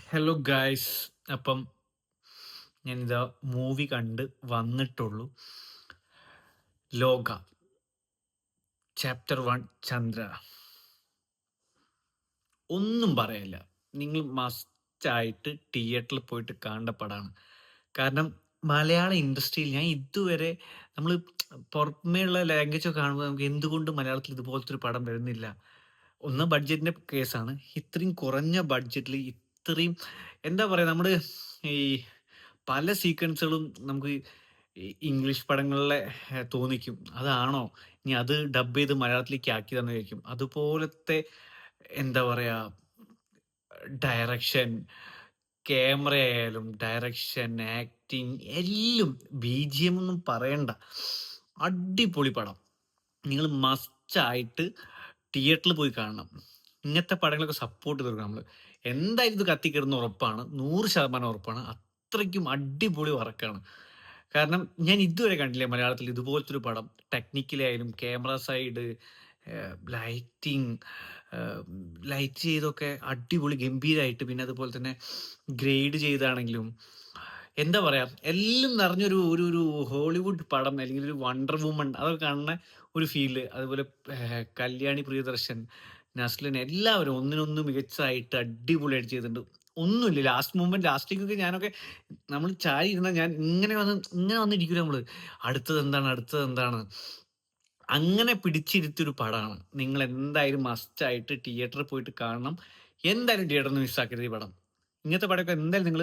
Hello guys. അപ്പം ഞാനിതാ movie കണ്ട് വന്നിട്ടുള്ളൂ. ലോക ചാപ്റ്റർ 1 ചന്ദ്ര. ഒന്നും പറയാനില്ല. നിങ്ങൾ മസ്റ്റായിട്ട് തിയേറ്ററിൽ പോയിട്ട് കാണേണ്ട പടമാണ്. കാരണം മലയാള ഇൻഡസ്ട്രിയിൽ ഞാൻ ഇതുവരെ നമ്മൾ പുറമേയുള്ള ലാംഗ്വേജൊക്കെ കാണുമ്പോൾ നമുക്ക് എന്തുകൊണ്ട് മലയാളത്തിൽ ഇതുപോലത്തെ ഒരു പടം വരുന്നില്ല. ഒന്ന് ബഡ്ജറ്റിന്റെ കേസാണ്. ഇത്രയും കുറഞ്ഞ ബഡ്ജറ്റിൽ ഇത്രയും എന്താ പറയുക, നമ്മൾ ഈ പല സീക്വൻസുകളും നമുക്ക് ഈ ഇംഗ്ലീഷ് പടങ്ങളിലെ തോന്നിക്കും. അതാണോ? ഇനി അത് ഡബ് ചെയ്ത് മലയാളത്തിലേക്ക് ആക്കിയതാന്ന് വിചാരിക്കും. അതുപോലത്തെ എന്താ പറയാ, ഡയറക്ഷൻ, ക്യാമറ ആയാലും ഡയറക്ഷൻ, ആക്ടിങ് എല്ലാം, ബിജിഎം ഒന്നും പറയണ്ട. അടിപൊളി പടം. നിങ്ങൾ മസ്റ്റായിട്ട് തിയേറ്ററിൽ പോയി കാണണം. ഇങ്ങനത്തെ പടങ്ങളൊക്കെ സപ്പോർട്ട് ചെയ്ത് കൊടുക്കണം നമ്മൾ. എന്തായാലും ഇത് കത്തിക്കിടുന്ന ഉറപ്പാണ്, 100% ഉറപ്പാണ്. അത്രയ്ക്കും അടിപൊളി വർക്കാണ്. കാരണം ഞാൻ ഇതുവരെ കണ്ടില്ല മലയാളത്തിൽ ഇതുപോലത്തെ ഒരു പടം. ടെക്നിക്കലി ആയാലും ക്യാമറ സൈഡ്, ലൈറ്റിങ്, ലൈറ്റ് ചെയ്തൊക്കെ അടിപൊളി ഗംഭീരമായിട്ട്, പിന്നെ അതുപോലെ തന്നെ ഗ്രേഡ് ചെയ്താണെങ്കിലും എന്താ പറയാ, എല്ലാം നിറഞ്ഞൊരു ഒരു ഒരു ഹോളിവുഡ് പടം, അല്ലെങ്കിൽ ഒരു വണ്ടർ വുമൺ അതൊക്കെ കാണുന്ന ഒരു ഫീല്. അതുപോലെ കല്യാണി പ്രിയദർശൻ, നസ്ലിൻ എല്ലാവരും ഒന്നിനൊന്ന് മികച്ചതായിട്ട് അടിപൊളിയായിട്ട് ചെയ്തിട്ടുണ്ട്. ഒന്നുമില്ല ലാസ്റ്റ് മൂമെന്റ്, ലാസ്റ്റിലേക്കൊക്കെ ഞാനൊക്കെ നമ്മൾ ചാരി ഇരുന്ന ഞാൻ ഇങ്ങനെ വന്നിരിക്കൂല നമ്മള്, അടുത്തത് എന്താണ് അങ്ങനെ പിടിച്ചിരുത്തിയൊരു പടമാണ്. നിങ്ങൾ എന്തായാലും മസ്റ്റായിട്ട് തിയേറ്ററിൽ പോയിട്ട് കാണണം. എന്തായാലും തിയേറ്ററിൽ നിന്ന് മിസ്സാക്കരുത് ഈ പടം. ഇങ്ങനത്തെ പടമൊക്കെ എന്തായാലും നിങ്ങൾ,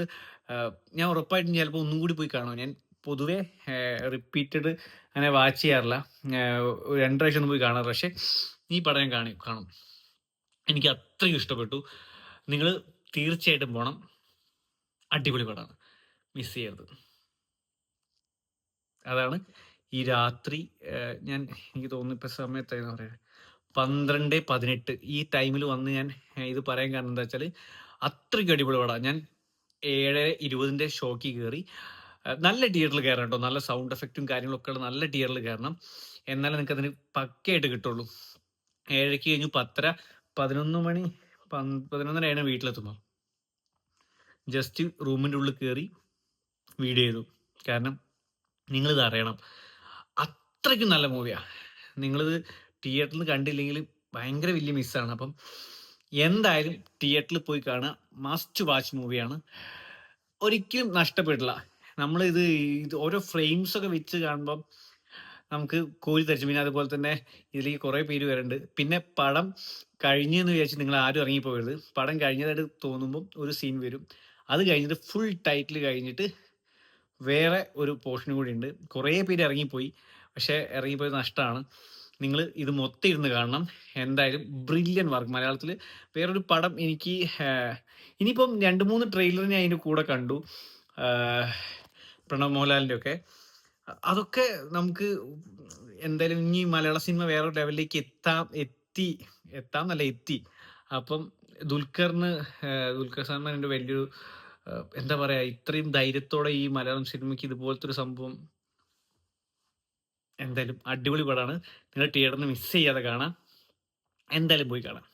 ഞാൻ ഉറപ്പായിട്ടും ചിലപ്പോൾ ഒന്നും കൂടി പോയി കാണും. ഞാൻ പൊതുവേ റിപ്പീറ്റഡ് അങ്ങനെ വാച്ച് ചെയ്യാറില്ല. ഒരു 2 പ്രാവശ്യം ഒന്നും പോയി കാണാറില്ല. പക്ഷേ ഈ പടം ഞാൻ കാണും. എനിക്ക് അത്രയും ഇഷ്ടപ്പെട്ടു. നിങ്ങൾ തീർച്ചയായിട്ടും പോണം. അടിപൊളി പടമാണ്. മിസ് ചെയ്യരുത്. അതാണ് ഈ രാത്രി, എനിക്ക് തോന്നുന്നു ഇപ്പൊ സമയത്തായിരുന്നു പറയാ 12:18 ഈ ടൈമിൽ വന്ന് ഞാൻ ഇത് പറയാൻ കാരണം എന്താ വെച്ചാൽ അത്രയ്ക്ക് അടിപൊളി പടമാണ്. ഞാൻ 7:20 ഷോക്ക് കയറി. നല്ല തിയേറ്ററിൽ കയറണം കേട്ടോ. നല്ല സൗണ്ട് എഫക്റ്റും കാര്യങ്ങളൊക്കെ ഉള്ള നല്ല തിയേറ്ററിൽ കയറണം. എന്നാലേ നിങ്ങൾക്ക് അതിന് പക്കയായിട്ട് കിട്ടുള്ളൂ. 7:00 കഴിഞ്ഞു 10:30, 11 മണി, 11:30 വീട്ടിലെത്തുമ്പോൾ ജസ്റ്റ് റൂമിൻ്റെ ഉള്ളിൽ കയറി വീഡിയോ ചെയ്തു. കാരണം നിങ്ങളിത് അറിയണം, അത്രയ്ക്കും നല്ല മൂവിയാണ്. നിങ്ങളിത് തിയേറ്ററിൽ കണ്ടില്ലെങ്കിൽ ഭയങ്കര വലിയ മിസ്സാണ്. അപ്പം എന്തായാലും തിയേറ്ററിൽ പോയി കാണുക. മസ്റ്റ് വാച്ച് മൂവിയാണ്. ഒരിക്കലും നഷ്ടപ്പെടില്ല. ഇത് ഓരോ ഫ്രെയിംസ് ഒക്കെ വെച്ച് കാണുമ്പം നമുക്ക് കോരി തരിച്ചു. പിന്നെ അതുപോലെ തന്നെ ഇതിലേക്ക് കുറേ പേര് വരുന്നുണ്ട്. പിന്നെ പടം കഴിഞ്ഞെന്ന് വിചാരിച്ച് നിങ്ങൾ ആരും ഇറങ്ങിപ്പോകരുത്. പടം കഴിഞ്ഞതായിട്ട് തോന്നുമ്പം ഒരു സീൻ വരും. അത് കഴിഞ്ഞിട്ട് ഫുൾ ടൈറ്റിൽ കഴിഞ്ഞിട്ട് വേറെ ഒരു പോർഷനും കൂടി ഉണ്ട്. കുറേ പേര് ഇറങ്ങിപ്പോയി. പക്ഷേ ഇറങ്ങിപ്പോയത് നഷ്ടമാണ്. നിങ്ങൾ ഇത് മൊത്തം ഇരുന്ന് കാണണം. എന്തായാലും ബ്രില്യൻ വർക്ക്. മലയാളത്തിൽ വേറൊരു പടം എനിക്ക് ഇനിയിപ്പം 2-3 ട്രെയിലർ ഞാൻ അതിൻ്റെ കൂടെ കണ്ടു. പ്രണവ് മോഹൻലാലിൻ്റെ ഒക്കെ. അതൊക്കെ നമുക്ക് എന്തായാലും ഇനി മലയാള സിനിമ വേറെ ലെവലിലേക്ക് എത്തി. അപ്പം ദുൽഖർ സൽമാൻ എൻ്റെ വലിയൊരു, എന്താ പറയാ, ഇത്രയും ധൈര്യത്തോടെ ഈ മലയാളം സിനിമയ്ക്ക് ഇതുപോലത്തെ ഒരു സംഭവം, എന്തായാലും അടിപൊളി പടമാണ്. നിങ്ങൾ തിയേറ്ററിൽ മിസ് ചെയ്യാതെ കാണാം. എന്തായാലും പോയി കാണാം.